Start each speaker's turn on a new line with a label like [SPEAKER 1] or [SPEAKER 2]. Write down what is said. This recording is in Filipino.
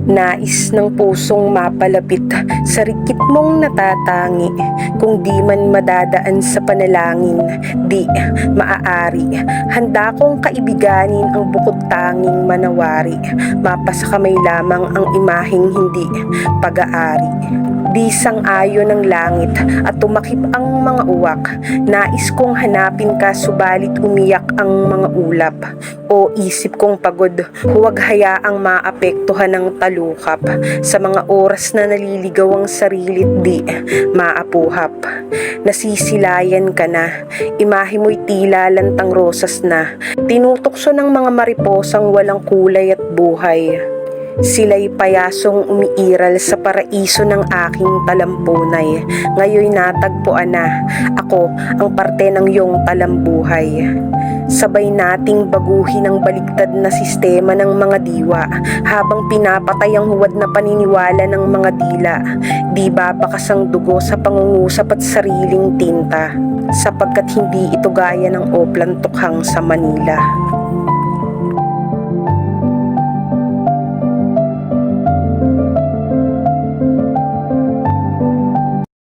[SPEAKER 1] Nais ng pusong mapalapit sa rikit mong natatangi. Kung di man madadaan sa panalangin, di maaari. Handa kong kaibiganin ang bukod tanging manawari. Mapasa kamay lamang ang imaheng hindi pag-aari. Di sang-ayon ng langit at tumakip ang mga uwak. Nais kong hanapin ka subalit umiyak ang mga ulap. O isip kong pagod, huwag hayaang maapektuhan ng talukap. Sa mga oras na naliligaw ang sarilit di maapuhap. Nasisilayan ka na, imahe mo'y tila lantang rosas na. Tinutokso ng mga mariposang walang kulay at buhay. Sila'y payasong umiiral sa paraiso ng aking talampunay. Ngayon'y natagpuan na, ako ang parte ng iyong talambuhay. Sabay nating baguhin ang baligtad na sistema ng mga diwa, habang pinapatay ang huwad na paniniwala ng mga dila. Di babakas ang dugo sa pangungusap at sariling tinta, sapagkat hindi ito gaya ng oplan tukhang sa Manila.